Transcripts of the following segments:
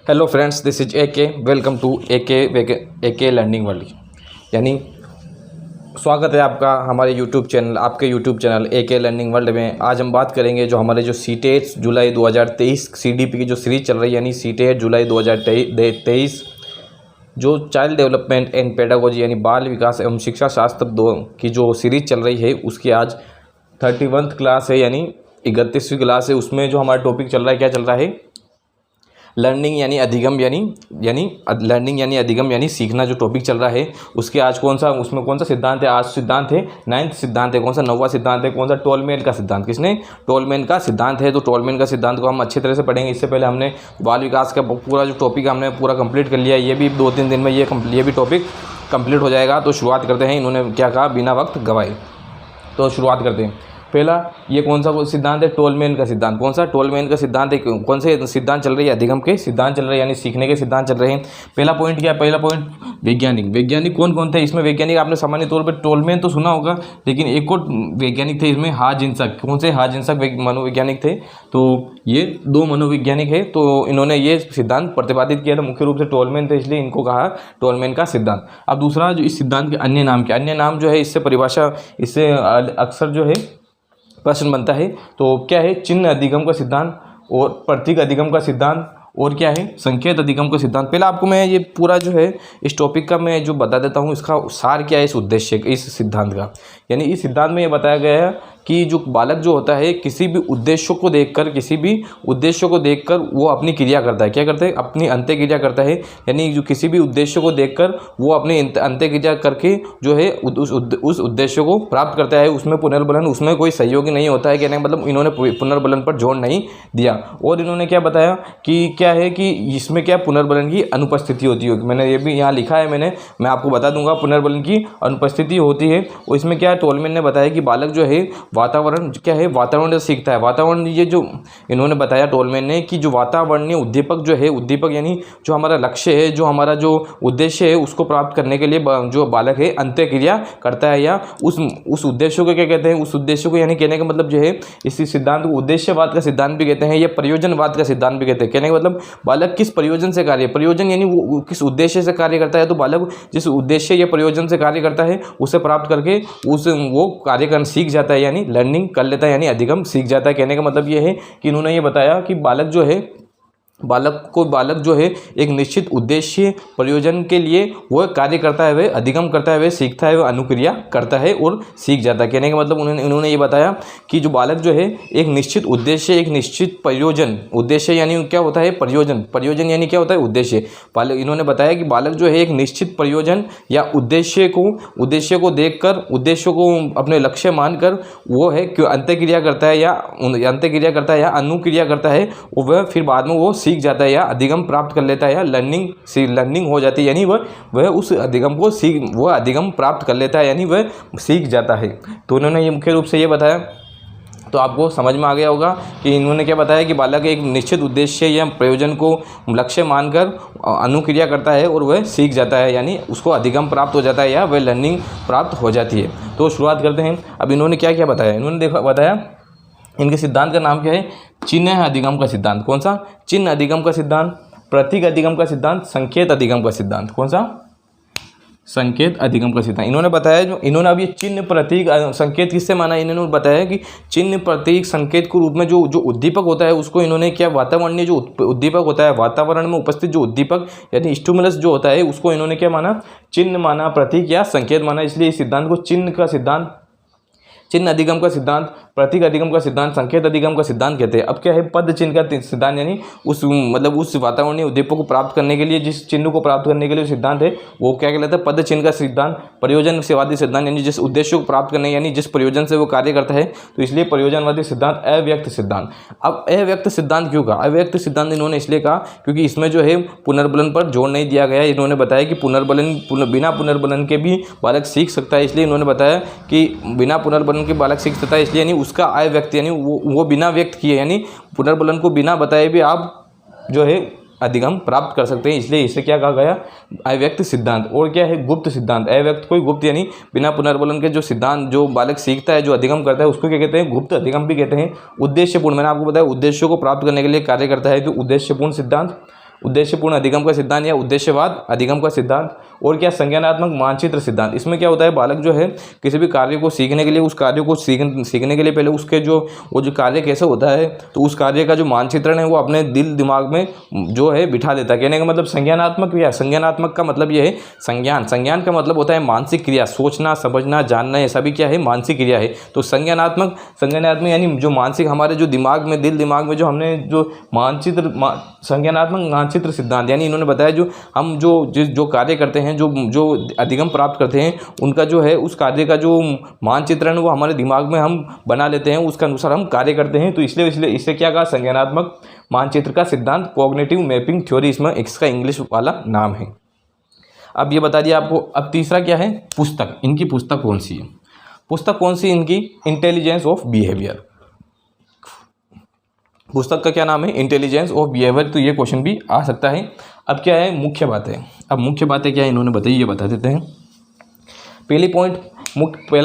Hello friends, this is A K. Welcome to ए के learning world. यानी स्वागत है आपका हमारे यूट्यूब चैनल, आपके यूट्यूब चैनल ए के लर्निंग वर्ल्ड में। आज हम बात करेंगे जो हमारे जो सीटेट जुलाई 2023 सीडीपी की जो सीरीज चल रही है, यानी सीटेट जुलाई 2023 जो चाइल्ड डेवलपमेंट एंड पेडागोजी यानी बाल विकास एवं शिक्षा शास्त्र 2 की जो सीरीज चल रही है, उसकी आज 31st क्लास है, यानी 31वीं क्लास है। उसमें जो हमारा टॉपिक चल रहा है, क्या चल रहा है? लर्निंग यानी अधिगम, लर्निंग यानी अधिगम यानी सीखना जो टॉपिक चल रहा है, उसके आज उसमें कौन सा सिद्धांत है? आज सिद्धांत है 9th सिद्धांत है। कौन सा 9वां सिद्धांत है? कौन सा? टोलमैन का सिद्धांत। किसने? टोलमैन का सिद्धांत है। तो टोलमैन का सिद्धांत को हम अच्छे तरह से पढ़ेंगे। इससे पहले हमने बाल विकास का पूरा जो टॉपिक हमने पूरा कंप्लीट कर लिया है। ये भी 2-3 दिन में ये भी टॉपिक कंप्लीट हो जाएगा। तो शुरुआत करते हैं। इन्होंने क्या कहा? बिना वक्त गवाए। तो शुरुआत करते हैं। पहला, ये कौन सा सिद्धांत है? टोलमैन का सिद्धांत। कौन सा? टोलमैन का सिद्धांत है। कौन से सिद्धांत चल रही है? अधिगम के सिद्धांत चल रहे हैं, यानी सीखने के सिद्धांत चल रहे हैं। पहला पॉइंट क्या है? पहला पॉइंट वैज्ञानिक कौन कौन थे इसमें? वैज्ञानिक आपने सामान्य तौर पर टोलमैन तो सुना होगा, लेकिन एक और वैज्ञानिक थे इसमें, हार्जिंसक। कौन से? हार्जिंसक मनोवैज्ञानिक थे। तो ये 2 मनोवैज्ञानिक है। तो इन्होंने ये सिद्धांत प्रतिपादित किया था। मुख्य रूप से टोलमैन थे, इसलिए इनको कहा टोलमैन का सिद्धांत। अब दूसरा, जो इस सिद्धांत के अन्य नाम क्या? अन्य नाम जो है, इससे परिभाषा, इससे अक्सर जो है प्रश्न बनता है। तो क्या है? चिन्ह अधिगम का सिद्धांत और प्रतीक अधिगम का सिद्धांत, और क्या है? संकेत अधिगम का सिद्धांत। पहले आपको मैं ये पूरा जो है इस टॉपिक का मैं जो बता देता हूँ, इसका सार क्या है इस उद्देश्य, इस सिद्धांत का। यानी इस सिद्धांत में ये बताया गया है कि जो बालक जो होता है, किसी भी उद्देश्य को देखकर वो अपनी क्रिया करता है। क्या करता है? अपनी अंत्य क्रिया करता है। यानी जो किसी भी उद्देश्य को देखकर वो अपनी अंत्य क्रिया करके जो है उस उद्देश्य को प्राप्त करता है। उसमें पुनर्बलन, उसमें कोई सहयोगी नहीं होता है। कहने का मतलब इन्होंने पुनर्बलन पर जोर नहीं दिया। और इन्होंने क्या बताया कि क्या है कि इसमें क्या पुनर्बलन की अनुपस्थिति होती है। मैंने ये भी यहाँ लिखा है, मैं आपको बता दूंगा। पुनर्बलन की अनुपस्थिति होती है। और इसमें क्या है? टोलमैन ने बताया कि बालक जो है वातावरण क्या है? वातावरण से सीखता है। वातावरण, ये जो इन्होंने बताया टोलमैन ने, कि जो वातावरणीय उद्दीपक जो है, उद्दीपक यानी जो हमारा लक्ष्य है, जो हमारा जो उद्देश्य है, उसको प्राप्त करने के लिए जो बालक है अंत्य क्रिया करता है, या उस उद्देश्य को क्या कहते हैं? उस उद्देश्य को, यानी कहने का मतलब जो है, इसी सिद्धांत को उद्देश्यवाद का सिद्धांत भी कहते हैं, या प्रयोजनवाद का सिद्धांत भी कहते हैं। कहने का मतलब बालक किस प्रयोजन से कार्य, प्रयोजन यानी वो किस उद्देश्य से कार्य करता है। तो बालक जिस उद्देश्य या प्रयोजन से कार्य करता है, उसे प्राप्त करके वो कार्य करना सीख जाता है, यानी लर्निंग कर लेता है, यानी अधिगम सीख जाता है। कहने का मतलब ये है कि इन्होंने ये बताया कि बालक जो है एक निश्चित उद्देश्य प्रयोजन के लिए वह कार्य करता है, वह अधिगम करता है, वह सीखता है, वह अनुक्रिया करता है और सीख जाता है। कहने का मतलब इन्होंने ये बताया कि जो बालक जो है एक निश्चित उद्देश्य, एक निश्चित प्रयोजन, उद्देश्य यानी क्या होता है? प्रयोजन यानी क्या होता है? उद्देश्य। इन्होंने बताया कि बालक जो है एक निश्चित प्रयोजन या उद्देश्य को देखकर, उद्देश्य को अपने लक्ष्य मानकर वो है अंत्य क्रिया करता है, या अनुक्रिया करता है, और वह फिर बाद में वो सीख जाता है या अधिगम प्राप्त कर लेता है, या लर्निंग हो जाती है, यानी वह उस अधिगम को वह अधिगम प्राप्त कर लेता है, यानी वह सीख जाता है। तो उन्होंने ये मुख्य रूप से ये बताया। तो आपको समझ में आ गया होगा कि इन्होंने क्या बताया कि बालक एक निश्चित उद्देश्य या प्रयोजन को लक्ष्य मानकर अनुक्रिया करता है और वह सीख जाता है, यानी उसको अधिगम प्राप्त हो जाता है, या वह लर्निंग प्राप्त हो जाती है। तो शुरुआत करते हैं। अब इन्होंने क्या क्या बताया? इन्होंने बताया इनके सिद्धांत का नाम क्या है? चिन्ह अधिगम का सिद्धांत। कौन सा? चिन्ह अधिगम का सिद्धांत, प्रतीक अधिगम का सिद्धांत, संकेत अधिगम का सिद्धांत। कौन सा? संकेत अधिगम का सिद्धांत। इन्होंने बताया, जो इन्होंने अब ये चिन्ह प्रतीक संकेत किससे माना? इन्होंने बताया कि चिन्ह प्रतीक संकेत के रूप में जो उद्दीपक होता है, उसको इन्होंने क्या, वातावरणीय जो उद्दीपक होता है, वातावरण में उपस्थित जो उद्दीपक यानी स्टिमुलस जो होता है, उसको इन्होंने क्या माना? चिन्ह माना, प्रतीक या संकेत माना। इसलिए इस सिद्धांत को चिन्ह अधिगम का सिद्धांत, प्रतीक अधिगम का सिद्धांत, संकेत अधिगम का सिद्धांत कहते हैं। अब क्या है? पद चिन्ह का सिद्धांत, यानी उस वातावरणीय उद्दीपक को प्राप्त करने के लिए, जिस चिन्ह को प्राप्त करने के लिए सिद्धांत है, वो क्या कहलाता है? पद चिन्ह का सिद्धांत। प्रयोजनवादी सिद्धांत, यानी जिस उद्देश्य को प्राप्त करने, यानी जिस प्रयोजन से वो कार्य करता है, तो इसलिए प्रयोजनवादी सिद्धांत। अव्यक्त सिद्धांत। अब अव्यक्त सिद्धांत क्यों कहा? अव्यक्त सिद्धांत इन्होंने इसलिए कहा क्योंकि इसमें जो है पुनर्बलन पर जोर नहीं दिया गया। इन्होंने बताया कि बिना पुनर्बलन के भी बालक सीख सकता है, इसलिए इन्होंने बताया कि बिना पुनर्बलन के बालक सीख सकता है। इसलिए यानी उसका अव्यक्त, यानी वो बिना व्यक्त किए, यानी पुनर्बलन को बिना बताए भी आप जो है अधिगम प्राप्त कर सकते हैं। इसलिए इसे क्या कहा गया? अव्यक्त सिद्धांत। और क्या है? गुप्त सिद्धांत। अव्यक्त कोई गुप्त, यानी बिना पुनर्बलन के जो सिद्धांत जो बालक सीखता है, जो अधिगम करता है, उसको क्या कहते हैं? गुप्त अधिगम भी कहते हैं। उद्देश्यपूर्ण, मैंने आपको बताया उद्देश्यों को प्राप्त करने के लिए कार्य करता है, तो उद्देश्यपूर्ण सिद्धांत। उद्देश्यपूर्ण अधिगम का सिद्धांत या उद्देश्यवाद अधिगम का सिद्धांत। और क्या, संज्ञानात्मक मानचित्र सिद्धांत। इसमें क्या होता है, बालक जो है किसी भी कार्य को सीखने के लिए, उस कार्य को सीखने के लिए पहले उसके वो जो कार्य कैसे होता है, तो उस कार्य का जो मानचित्रण है वो अपने दिल दिमाग में जो है बिठा देता है। कहने का मतलब संज्ञानात्मक या संज्ञानात्मक का मतलब ये है संज्ञान का मतलब होता है मानसिक क्रिया, सोचना समझना जानना, ये सभी क्या है, मानसिक क्रिया है। तो संज्ञानात्मक यानी जो मानसिक हमारे जो दिमाग में, दिल दिमाग में जो हमने जो संज्ञानात्मक मानचित्र सिद्धांत, यानी इन्होंने बताया जो हम जो कार्य करते हैं, जो अधिगम प्राप्त करते हैं, उनका जो है उस कार्य का जो मानचित्रण वो हमारे दिमाग में हम बना लेते हैं, उसके अनुसार हम कार्य करते हैं। तो इसलिए इससे क्या कहा, संज्ञानात्मक मानचित्र का सिद्धांत, कॉग्निटिव मैपिंग थ्योरी इसमें इसका इंग्लिश वाला नाम है। अब ये बता दिया आपको। अब तीसरा क्या है, पुस्तक। इनकी पुस्तक कौन सी है, पुस्तक कौन सी इनकी, इंटेलिजेंस ऑफ बिहेवियर। पुस्तक का क्या नाम है, इंटेलिजेंस ऑफ बिहेवियर। तो ये क्वेश्चन भी आ सकता है। अब क्या है, मुख्य बातें। अब मुख्य बातें क्या है इन्होंने बताई, ये बता देते हैं। पहला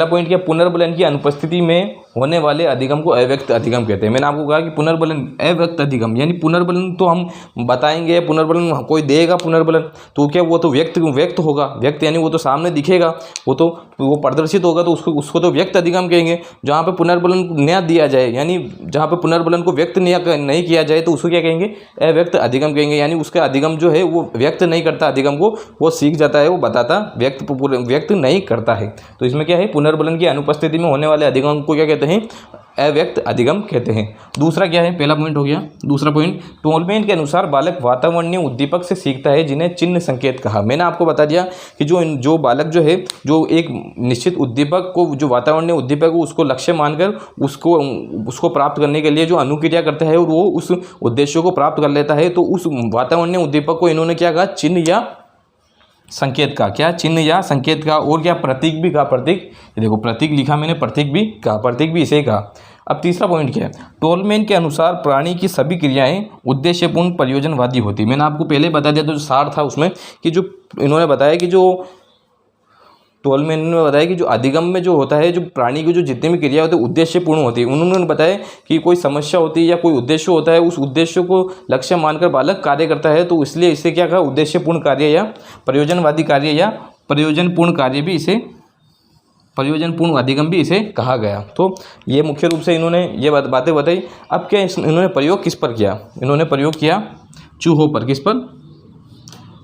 पॉइंट क्या, पुनर्बलन की अनुपस्थिति में होने वाले अधिगम को अव्यक्त अधिगम कहते हैं। मैंने आपको कहा कि पुनर्बलन अव्यक्त अधिगम, यानी पुनर्बलन तो हम बताएंगे, पुनर्बलन कोई देगा पुनर्बलन, तो क्या वो तो व्यक्त होगा, व्यक्त यानी वो तो सामने दिखेगा, वो प्रदर्शित होगा, तो उसको तो व्यक्त अधिगम कहेंगे। जहाँ पे पुनर्बलन न दिया जाए, यानी जहाँ पे पुनर्बलन को व्यक्त नहीं किया जाए, तो उसको क्या कहेंगे, अव्यक्त अधिगम कहेंगे। यानी उसका अधिगम जो है वो व्यक्त नहीं करता अधिगम को, वो सीख जाता है, वो बताता, व्यक्त नहीं करता है। तो इसमें क्या है, पुनर्बलन की अनुपस्थिति में होने वाले अधिगम को क्या कहते हैं, अव्यक्त अधिगम कहते हैं। दूसरा क्या है, पहला पॉइंट हो गया। दूसरा पॉइंट, टोलमैन के अनुसार बालक वातावरणीय उद्दीपक से सीखता है जिन्हें चिन्ह संकेत कहा। मैंने आपको बता दिया कि जो बालक जो है, जो एक निश्चित उद्दीपक को, जो वातावरणीय उद्दीपक को उसको लक्ष्य मानकर उसको प्राप्त करने के लिए जो अनुक्रिया करता है और वो उस उद्देश्य को प्राप्त कर लेता है, तो उस वातावरणीय उद्दीपक को इन्होंने क्या कहा, चिन्ह या संकेत का। क्या, चिन्ह या संकेत का। और क्या, प्रतीक भी कहा। प्रतीक, ये देखो प्रतीक लिखा मैंने, प्रतीक भी कहा, प्रतीक भी इसे ही कहा। अब तीसरा पॉइंट क्या है, टोलमैन के अनुसार प्राणी की सभी क्रियाएं उद्देश्यपूर्ण प्रयोजनवादी होती। मैंने आपको पहले बता दिया, तो जो सार था उसमें कि जो इन्होंने बताया कि जो टोलमैन ने बताया कि जो अधिगम में जो होता है, जो प्राणी की जो जितनी भी क्रिया होती है उद्देश्यपूर्ण होती है। उन्होंने बताया कि कोई समस्या होती है या कोई उद्देश्य होता है, उस उद्देश्य को लक्ष्य मानकर बालक कार्य करता है, तो इसलिए इसे क्या कहा, उद्देश्यपूर्ण कार्य या प्रयोजनवादी कार्य या प्रयोजनपूर्ण कार्य भी इसे, प्रयोजनपूर्ण अधिगम भी इसे कहा गया। तो ये मुख्य रूप से इन्होंने ये बातें बताई। अब क्या इन्होंने प्रयोग किस पर किया, इन्होंने प्रयोग किया चूहों पर। किस पर,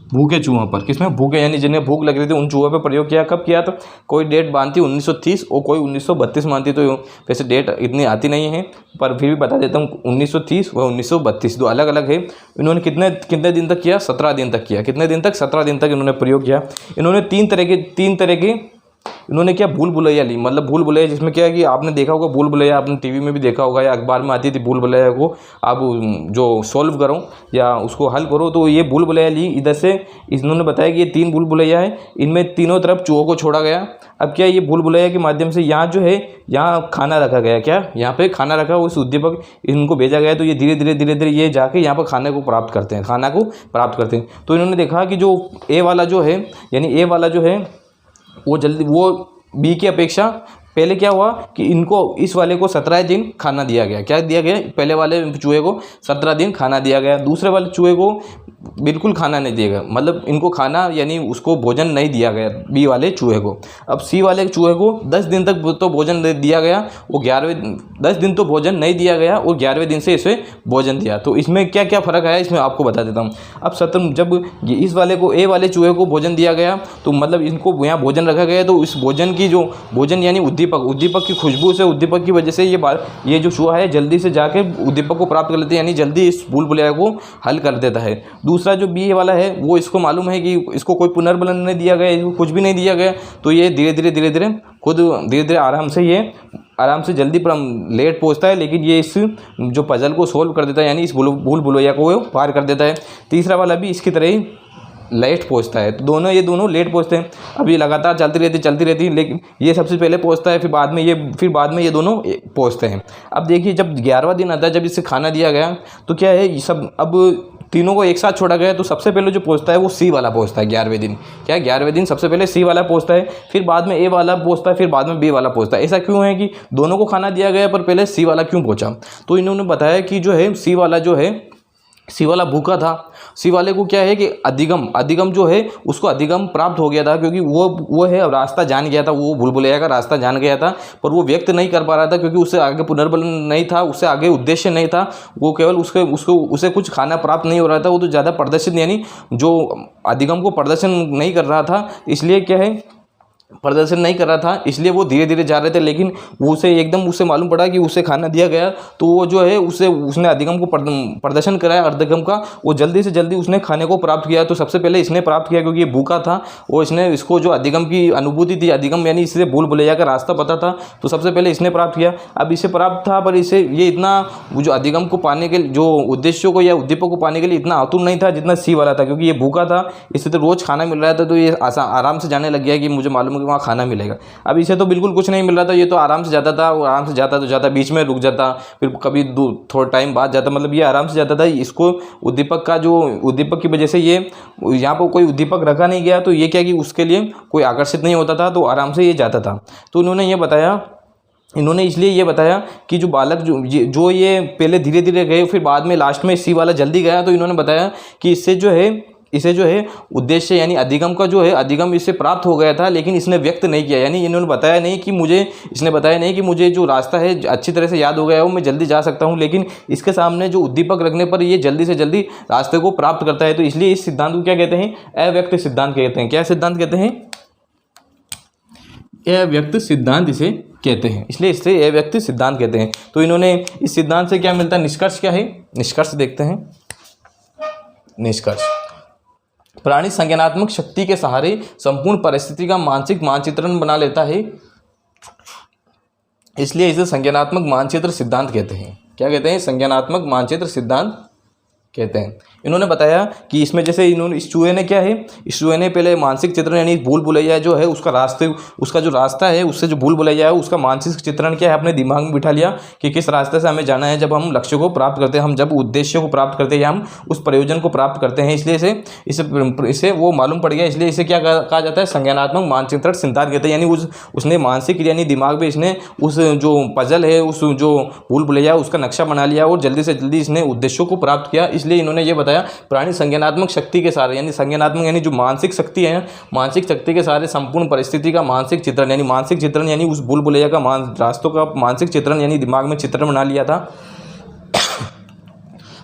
भूखे चूहों पर। किसमें, भूखे, यानी जिन्हें भूख लग रही थी उन चूहों पर प्रयोग किया। कब किया, तो कोई डेट बांधती 1930 और कोई 1932 मानती, तो वैसे डेट इतनी आती नहीं है, पर फिर भी बता देता हूँ, 1930 व 1932 दो अलग अलग है। इन्होंने कितने दिन तक किया, 17 दिन तक किया। कितने दिन तक, 17 दिन तक इन्होंने प्रयोग किया। इन्होंने तीन तरह के इन्होंने क्या, भूल भुलैया ली। मतलब भूल भुलैया जिसमें क्या है कि आपने देखा होगा, भूल भुलैया आपने टीवी में भी देखा होगा या अखबार में आती थी, भूल भुलैया को आप जो सॉल्व करो या उसको हल करो, तो ये भूल भुलैया ली। इधर से इन्होंने बताया कि ये 3 भूल भुलैया है, इनमें तीनों तरफ चूहों को छोड़ा गया। अब क्या, ये भूल भुलैया के माध्यम से यहाँ जो है, यहाँ खाना रखा गया। क्या, यहाँ पे खाना रखा, उस उद्दीपक इनको भेजा गया, तो ये धीरे धीरे ये जाके यहाँ पर खाने को प्राप्त करते हैं, तो इन्होंने देखा कि जो ए वाला जो है, यानी ए वाला जो है वो बी की अपेक्षा पहले क्या हुआ कि इनको, इस वाले को 17 दिन खाना दिया गया। क्या दिया गया, पहले वाले चूहे को 17 दिन खाना दिया गया, दूसरे वाले चूहे को बिल्कुल खाना नहीं दिया गया, मतलब इनको खाना यानी उसको भोजन नहीं दिया गया बी वाले चूहे को। अब सी वाले चूहे को 10 दिन तक तो भोजन दिया गया, वो 10 दिन तो भोजन नहीं दिया गया और 11वें दिन से इसे भोजन दिया। तो इसमें क्या क्या फ़र्क आया, इसमें आपको बता देता हूँ। अब जब इस वाले को, ए वाले चूहे को भोजन दिया गया, तो मतलब इनको यहाँ भोजन रखा गया, तो इस भोजन की जो भोजन यानी उद्दीपक की खुशबू से, उद्दीपक की वजह से ये जो चूहा है जल्दी से जाके उद्दीपक को प्राप्त कर लेते हैं, यानी जल्दी इस भूल भुलैया को हल कर देता है। दूसरा जो बी वाला है, वो इसको मालूम है कि इसको कोई पुनर्बलन नहीं दिया गया, इसको कुछ भी नहीं दिया गया, तो ये धीरे धीरे आराम से जल्दी लेट पहुंचता है, लेकिन ये इस जो पजल को सोल्व कर देता है, यानी इस भूल भुलैया को वो पार कर देता है। तीसरा वाला भी इसकी तरह ही लेट पहुंचता है, तो ये दोनों लेट पहुंचते हैं। अब ये लगातार चलती रहती है, लेकिन ये सबसे पहले पहुंचता है, फिर बाद में ये दोनों पहुंचते हैं। अब देखिए, जब 11वां दिन आता है, जब इसे खाना दिया गया, तो क्या है, ये सब अब तीनों को एक साथ छोड़ा गया, तो सबसे पहले जो पहुंचता है वो सी वाला पहुंचता है 11वें दिन। क्या है, 11वें दिन सबसे पहले सी वाला पहुंचता है, फिर बाद में ए वाला पहुंचता है, फिर बाद में बी वाला पहुंचता है। ऐसा क्यों है कि दोनों को खाना दिया गया पर पहले सी वाला क्यों पहुंचा? तो इन्होंने बताया कि जो है सी वाला जो है सी वाला भूखा था। सी वाले को क्या है कि अधिगम जो है उसको अधिगम प्राप्त हो गया था, क्योंकि वो है अब रास्ता जान गया था, वो भूल-भुलैया का रास्ता जान गया था, पर वो व्यक्त नहीं कर पा रहा था क्योंकि उससे आगे पुनर्बलन नहीं था, उससे आगे उद्देश्य नहीं था। वो केवल उसे कुछ खाना प्राप्त नहीं हो रहा था, वो तो ज़्यादा प्रदर्शन यानी जो अधिगम को प्रदर्शन नहीं कर रहा था, इसलिए क्या है प्रदर्शन नहीं कर रहा था, इसलिए वो धीरे धीरे जा रहे थे। लेकिन वो उसे मालूम पड़ा कि उसे खाना दिया गया, तो वो जो है उसने अधिगम को प्रदर्शन कराया अर्धगम का, वो जल्दी से जल्दी उसने खाने को प्राप्त किया। तो सबसे पहले इसने प्राप्त किया क्योंकि ये भूखा था, और इसको जो अधिगम की अनुभूति थी, अधिगम यानी इससे भूल भुलैया का रास्ता पता था, तो सबसे पहले इसने प्राप्त किया। अब इसे प्राप्त था, पर इसे ये इतना वो जो अधिगम को पाने के जो उद्देश्यों को या उद्दीपक को पाने के लिए इतना आतुर नहीं था जितना सी वाला था, क्योंकि ये भूखा था, इसे तो रोज़ खाना मिल रहा था, तो ये आराम से जाने लग गया कि मुझे मालूम कि वहाँ खाना मिलेगा। अब इसे तो बिल्कुल कुछ नहीं मिल रहा था, ये तो आराम से जाता था, आराम से जाता तो जाता, बीच में रुक जाता, फिर कभी थोड़ा टाइम बाद जाता, मतलब ये आराम से जाता था। इसको उद्दीपक की वजह से ये यहाँ पर कोई उद्दीपक रखा नहीं गया, तो ये क्या कि उसके लिए कोई आकर्षित नहीं होता था, तो आराम से ये जाता था। तो इन्होंने इसलिए ये बताया कि जो बालक जो ये पहले धीरे धीरे गए, फिर बाद में लास्ट में सी वाला जल्दी गया, तो इन्होंने बताया कि इसे जो है उद्देश्य यानी अधिगम का जो है अधिगम इसे प्राप्त हो गया था, लेकिन इसने व्यक्त नहीं किया, यानी इसने बताया नहीं कि मुझे जो रास्ता है अच्छी तरह से याद हो गया हो, मैं जल्दी जा सकता हूं, लेकिन इसके सामने जो उद्दीपक रखने पर ये जल्दी से जल्दी रास्ते को प्राप्त करता है। तो इसलिए इस सिद्धांत को क्या कहते हैं? अव्यक्त सिद्धांत कहते हैं। क्या सिद्धांत कहते हैं? अव्यक्त सिद्धांत इसे कहते हैं, इसलिए इसे अव्यक्त सिद्धांत कहते हैं। तो इन्होंने इस सिद्धांत से क्या मिलता है? निष्कर्ष क्या है? निष्कर्ष देखते हैं। निष्कर्ष: प्राणी संज्ञानात्मक शक्ति के सहारे संपूर्ण परिस्थिति का मानसिक मानचित्रण बना लेता है, इसलिए इसे संज्ञानात्मक मानचित्र सिद्धांत कहते हैं। क्या कहते हैं? संज्ञानात्मक मानचित्र सिद्धांत कहते हैं। इन्होंने बताया कि इसमें जैसे इस चूहे ने क्या है, इस चूहे ने पहले मानसिक चित्रण यानी भूल भुलैया जो है उसका जो रास्ता है, उससे जो भूल भुलैया है उसका मानसिक चित्रण क्या है अपने दिमाग में बिठा लिया कि किस रास्ते से हमें जाना है। जब हम लक्ष्य को प्राप्त करते हैं, हम जब उद्देश्य को प्राप्त करते हैं या हम उस प्रयोजन को प्राप्त करते हैं, इसलिए इसे वो मालूम पड़ गया, इसलिए इसे क्या कहा जाता है? संज्ञानात्मक मानचित्रण सिद्धांत कहते हैं। यानी उसने मानसिक यानी दिमाग में इसने उस जो पजल है, उस जो भूल भुलैया उसका नक्शा बना लिया और जल्दी से जल्दी इसने उद्देश्यों को प्राप्त किया। इसलिए इन्होंने ये बताया प्राणी संज्ञानात्मक शक्ति के सहारे यानी संज्ञानात्मक यानी जो मानसिक शक्ति है, मानसिक शक्ति के सहारे संपूर्ण परिस्थिति का मानसिक चित्रण यानी उस भूल भुलैया का रास्तों का मानसिक चित्रण यानी दिमाग में चित्रण बना लिया था,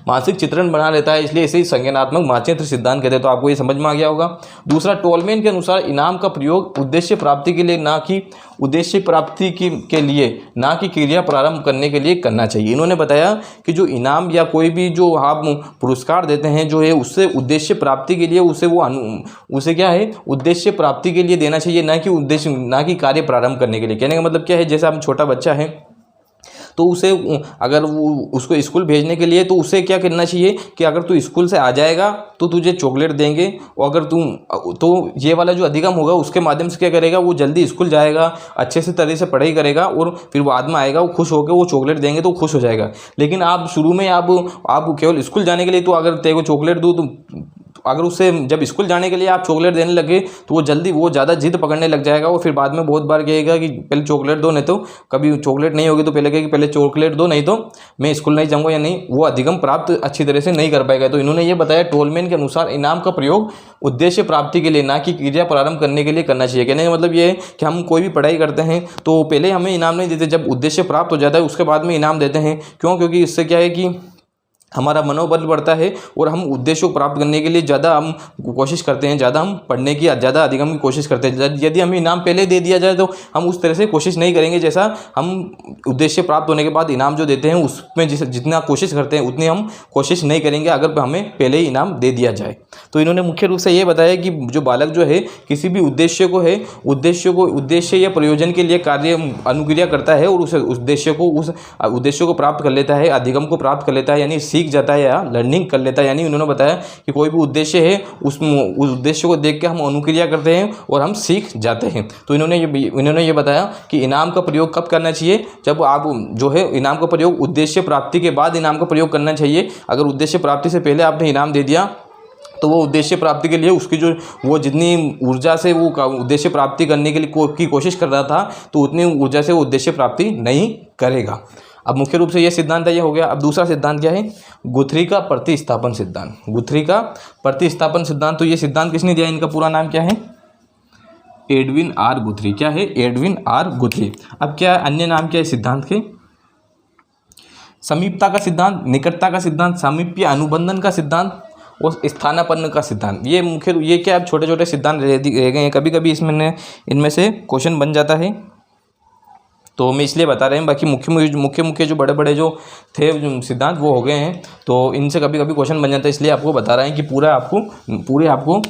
मानसिक चित्रण बना लेता है, इसलिए इसे संज्ञानात्मक मानचित्र सिद्धांत कहते हैं। तो आपको ये समझ में आ गया होगा। दूसरा, टोलमैन के अनुसार इनाम का प्रयोग उद्देश्य प्राप्ति के लिए ना कि क्रिया प्रारंभ करने के लिए करना चाहिए। इन्होंने बताया कि जो इनाम या कोई भी जो आप पुरस्कार देते हैं जो है उससे उद्देश्य प्राप्ति के लिए उसे क्या है? उद्देश्य प्राप्ति के लिए देना चाहिए, ना कि कार्य प्रारंभ करने के लिए। कहने का मतलब क्या है? जैसे आप छोटा बच्चा है तो अगर उसको स्कूल भेजने के लिए तो उसे क्या करना चाहिए कि अगर तू स्कूल से आ जाएगा तो तुझे चॉकलेट देंगे, और अगर तो ये वाला जो अधिगम होगा उसके माध्यम से क्या करेगा? वो जल्दी स्कूल जाएगा, अच्छे से तरह से पढ़ाई करेगा और फिर बाद में आएगा, वो खुश होकर वो चॉकलेट देंगे तो खुश हो जाएगा। लेकिन आप शुरू में आप केवल स्कूल जाने के लिए तो अगर तेरे को चॉकलेट दूँ तो अगर उसे जब स्कूल जाने के लिए आप चॉकलेट देने लगे तो वो ज़्यादा जिद पकड़ने लग जाएगा, और फिर बाद में बहुत बार कहेगा कि पहले चॉकलेट दो, नहीं तो कभी चॉकलेट नहीं होगी तो पहले कहेगा कि पहले चॉकलेट दो, नहीं तो मैं स्कूल नहीं जाऊँगा, या नहीं वो अधिगम प्राप्त अच्छी तरह से नहीं कर पाएगा। तो इन्होंने ये बताया टोलमैन के अनुसार इनाम का प्रयोग उद्देश्य प्राप्ति के लिए ना कि क्रिया प्रारंभ करने के लिए करना चाहिए। कहने का मतलब ये है कि हम कोई भी पढ़ाई करते हैं तो पहले हमें इनाम नहीं देते, जब उद्देश्य प्राप्त हो जाता है उसके बाद में इनाम देते हैं। क्यों? क्योंकि इससे क्या है कि हमारा मनोबल बढ़ता है और हम उद्देश्य को प्राप्त करने के लिए ज़्यादा हम कोशिश करते हैं, ज़्यादा हम पढ़ने की ज़्यादा अधिगम की कोशिश करते हैं। यदि हमें इनाम पहले दे दिया जाए तो हम उस तरह से कोशिश नहीं करेंगे जैसा हम उद्देश्य प्राप्त होने के बाद इनाम जो देते हैं उसमें जितना कोशिश करते हैं उतनी हम कोशिश नहीं करेंगे अगर हमें पहले ही इनाम दे दिया जाए। तो इन्होंने मुख्य रूप से ये बताया कि जो बालक जो है किसी भी उद्देश्य या प्रयोजन के लिए कार्य अनुक्रिया करता है और उस उद्देश्य को प्राप्त कर लेता है, अधिगम को प्राप्त कर लेता है, यानी सीख जाता है या लर्निंग कर लेता है। यानी उन्होंने बताया कि कोई भी उद्देश्य है उस उद्देश्य को देख के हम अनुक्रिया करते हैं और हम सीख जाते हैं। तो इन्होंने ये बताया कि इनाम का प्रयोग कब करना चाहिए? जब आप जो है इनाम का प्रयोग उद्देश्य प्राप्ति के बाद इनाम का प्रयोग करना चाहिए। अगर उद्देश्य प्राप्ति से पहले आपने इनाम दे दिया तो वो उद्देश्य प्राप्ति के लिए उसकी जो वो जितनी ऊर्जा से वो उद्देश्य प्राप्ति करने के लिए की कोशिश कर रहा था तो उतनी ऊर्जा से वो उद्देश्य प्राप्ति नहीं करेगा। अब मुख्य रूप से ये सिद्धांत ये हो गया। अब दूसरा सिद्धांत क्या है, गुथरी का प्रतिस्थापन सिद्धांत। गुथरी का प्रतिस्थापन सिद्धांत, तो ये सिद्धांत किसने दिया, इनका पूरा नाम क्या है, एडविन आर गुथरी। क्या है, एडविन आर गुथरी। अब क्या अन्य नाम क्या है सिद्धांत के, समीपता का सिद्धांत, निकटता का सिद्धांत, सामीप्य अनुबंधन का सिद्धांत और स्थानापन्न का सिद्धांत। ये मुख्य, ये क्या अब छोटे छोटे सिद्धांत रह गए हैं, कभी कभी इसमें इनमें से क्वेश्चन बन जाता है, तो मैं इसलिए बता रहे हैं। बाकी मुख्य जो बड़े बड़े जो थे सिद्धांत वो हो गए हैं, तो इनसे कभी कभी क्वेश्चन बन जाता है, इसलिए आपको बता रहे हैं कि पूरे आपको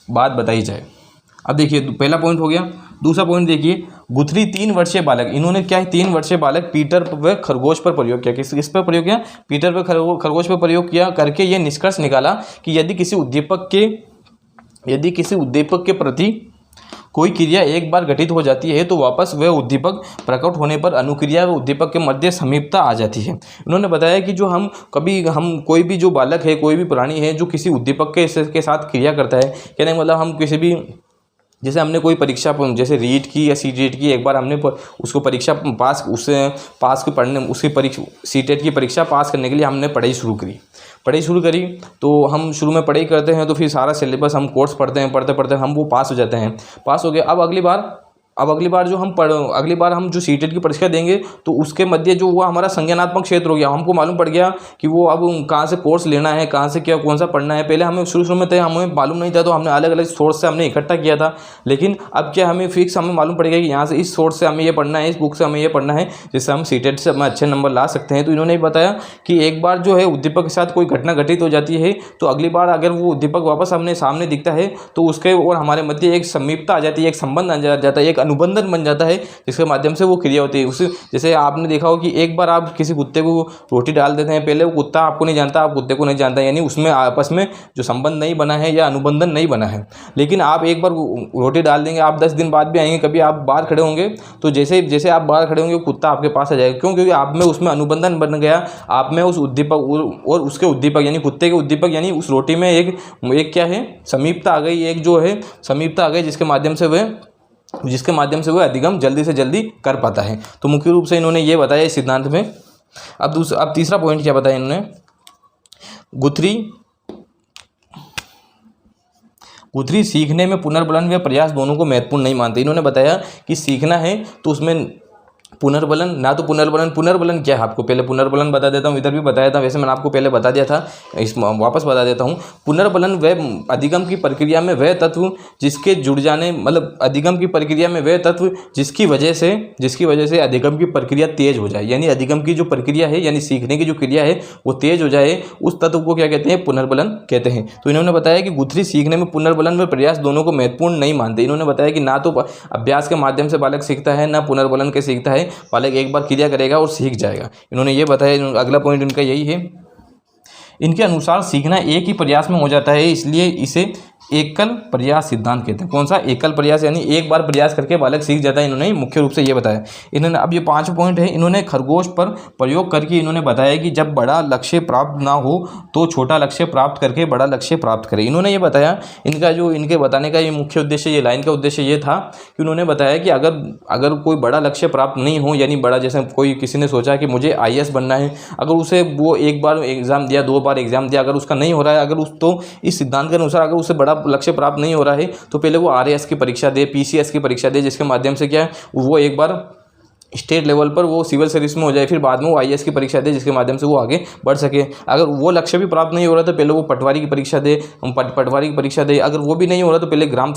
बात बताई जाए। अब देखिए पहला पॉइंट हो गया। दूसरा पॉइंट देखिए, गुथरी 3 वर्षीय बालक, इन्होंने क्या है 3 वर्षीय बालक पीटर व खरगोश पर प्रयोग किया। किस पर प्रयोग किया, पीटर व खरगोश पर प्रयोग किया करके ये निष्कर्ष निकाला कि यदि किसी उद्दीपक के प्रति कोई क्रिया एक बार घटित हो जाती है तो वापस वह उद्दीपक प्रकट होने पर अनुक्रिया व उद्दीपक के मध्य समीपता आ जाती है। उन्होंने बताया कि जो हम कोई भी जो बालक है, कोई भी प्राणी है जो किसी उद्दीपक के साथ क्रिया करता है, कहने का मतलब हम किसी भी, जैसे हमने कोई परीक्षा जैसे रीट की या सीटेट की, एक बार हमने उसको परीक्षा सीटेट की परीक्षा पास करने के लिए हमने पढ़ाई शुरू करी तो हम शुरू में पढ़ाई करते हैं, तो फिर सारा सिलेबस हम कोर्स पढ़ते हैं, हम वो पास हो जाते हैं, पास हो गए। अब अगली बार हम जो सीटेट की परीक्षा देंगे तो उसके मध्य जो हुआ हमारा संज्ञानात्मक क्षेत्र हो गया, हमको मालूम पड़ गया कि वो अब कहाँ से कोर्स लेना है, कहाँ से क्या कौन सा पढ़ना है। पहले हमें शुरू में हमें मालूम नहीं था, तो हमने अलग अलग सोर्स से हमने इकट्ठा किया था, लेकिन अब क्या हमें मालूम पड़ गया कि यहाँ से इस सोर्स से हमें ये पढ़ना है, इस बुक से हमें ये पढ़ना है, जिससे हम सीटेट से हमें अच्छे नंबर ला सकते हैं। तो इन्होंने बताया कि एक बार जो है उद्दीपक के साथ कोई घटना घटित हो जाती है तो अगली बार अगर वो उद्दीपक वापस हमने सामने दिखता है तो उसके और हमारे मध्य एक समीपता आ जाती है, एक संबंध आ जाता है, एक अनुबंधन बन जाता है, जिसके माध्यम से वो क्रिया होती है। उस जैसे आपने देखा हो कि एक बार आप किसी कुत्ते को रोटी डाल देते हैं, पहले वो कुत्ता आपको नहीं जानता, आप कुत्ते को नहीं जानता, यानी उसमें आपस में जो संबंध नहीं बना है या अनुबंधन नहीं बना है। लेकिन आप एक बार रोटी डाल देंगे, आप 10 दिन बाद भी आएंगे, कभी आप बाहर खड़े होंगे तो जैसे आप बाहर खड़े होंगे कुत्ता आपके पास आ जाएगा। क्यों? क्योंकि आप में उसमें अनुबंधन बन गया, आप में उस उद्दीपक और उसके उद्दीपक यानी कुत्ते के उद्दीपक यानी उस रोटी में एक क्या है, समीपता आ गई, एक जो है समीपता आ गई, जिसके माध्यम से वह अधिगम जल्दी से जल्दी कर पाता है। तो मुख्य रूप से इन्होंने ये बताया इस सिद्धांत में। अब तीसरा पॉइंट क्या बताया इन्होंने, गुथरी सीखने में पुनर्बलन व प्रयास दोनों को महत्वपूर्ण नहीं मानते। इन्होंने बताया कि सीखना है तो उसमें पुनर्बलन क्या है, आपको पहले पुनर्बलन बता देता हूँ, इधर भी बताया था, वैसे मैंने आपको पहले बता दिया था, वापस बता देता हूँ। पुनर्बलन वह अधिगम की प्रक्रिया में वह तत्व जिसके जुड़ जाने, मतलब अधिगम की प्रक्रिया में वह तत्व जिसकी वजह से अधिगम की प्रक्रिया तेज हो जाए, यानी अधिगम की जो प्रक्रिया है यानी सीखने की जो क्रिया है वो तेज हो जाए, उस तत्व को क्या कहते हैं, पुनर्बलन कहते हैं। तो इन्होंने बताया कि गुथरी सीखने में पुनर्बलन व प्रयास दोनों को महत्वपूर्ण नहीं मानते। इन्होंने बताया कि ना तो अभ्यास के माध्यम से बालक सीखता है, ना पुनर्बलन के सीखता है, बालक एक बार क्रिया करेगा और सीख जाएगा। इन्होंने ये बताया, अगला पॉइंट इनका यही है, इनके अनुसार सीखना एक ही प्रयास में हो जाता है, इसलिए इसे एकल प्रयास सिद्धांत कहते हैं। कौन सा? एकल प्रयास, यानी एक बार प्रयास करके बालक सीख जाता है। इन्होंने मुख्य रूप से ये बताया। इन्होंने अब ये 5 पॉइंट है, इन्होंने खरगोश पर प्रयोग करके इन्होंने बताया कि जब बड़ा लक्ष्य प्राप्त ना हो तो छोटा लक्ष्य प्राप्त करके बड़ा लक्ष्य प्राप्त करें। इन्होंने ये बताया, इनके बताने का ये मुख्य उद्देश्य, ये लाइन का उद्देश्य ये था कि उन्होंने बताया कि अगर कोई बड़ा लक्ष्य प्राप्त नहीं हो, यानी बड़ा, जैसे किसी ने सोचा कि मुझे IAS बनना है, अगर उसे वो एक बार एग्जाम दिया, 2 बार एग्जाम दिया, अगर उसका नहीं हो रहा है, तो इस सिद्धांत के अनुसार अगर उसे बड़ा लक्ष्य प्राप्त नहीं हो रहा है तो पहले वो RAS की परीक्षा दे, PCS की परीक्षा दे, जिसके माध्यम से क्या है वो एक बार स्टेट लेवल पर वो सिविल सर्विस में हो जाए, फिर बाद में वो IAS की परीक्षा दे, जिसके माध्यम से वो आगे बढ़ सके। अगर वो लक्ष्य भी प्राप्त नहीं हो रहा तो पहले वो पटवारी की परीक्षा दे, अगर वो भी नहीं हो रहा तो पहले ग्राम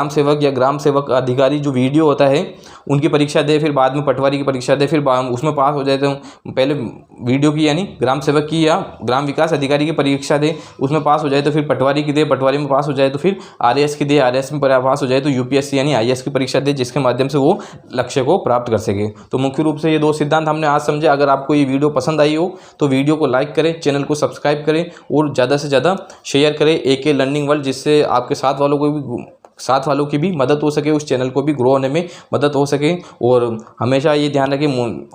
सेवक या ग्राम सेवक अधिकारी जो वीडियो होता है उनकी परीक्षा दे, फिर बाद में पटवारी की परीक्षा दे, फिर उसमें पास हो जाए तो पहले वीडियो की यानी ग्राम सेवक की या ग्राम विकास अधिकारी की परीक्षा दे, उसमें पास हो जाए तो फिर पटवारी की दे, पटवारी में पास हो जाए तो फिर RAS की दे, RAS में पास हो जाए तो UPSC यानी IAS की परीक्षा दे, जिसके माध्यम से वो लक्ष्य को प्राप्त कर सके। तो मुख्य रूप से ये 2 सिद्धांत हमने आज समझे। अगर आपको ये वीडियो पसंद आई हो तो वीडियो को लाइक करें, चैनल को सब्सक्राइब करें और ज़्यादा से ज़्यादा शेयर करें AK लर्निंग वर्ल्ड, जिससे आपके साथ वालों की भी मदद हो सके, उस चैनल को भी ग्रो होने में मदद हो सके। और हमेशा ये ध्यान रखिए,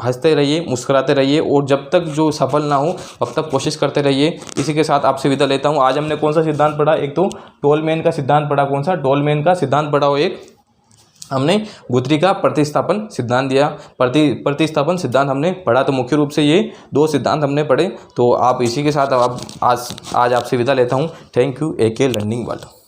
हंसते रहिए, मुस्कुराते रहिए और जब तक जो सफल ना हो तब तक कोशिश करते रहिए। इसी के साथ आपसे विदा लेता हूँ। आज हमने कौन सा सिद्धांत पढ़ा? एक तो टोलमैन का सिद्धांत पढ़ा। कौन सा? टोलमैन का सिद्धांत पढ़ा हो एक, हमने गुथरी का प्रतिस्थापन सिद्धांत दिया, प्रतिस्थापन सिद्धांत हमने पढ़ा। तो मुख्य रूप से ये 2 सिद्धांत हमने पढ़े। तो आप इसी के साथ अब आज आपसे विदा लेता हूँ। Thank you. AK learning world.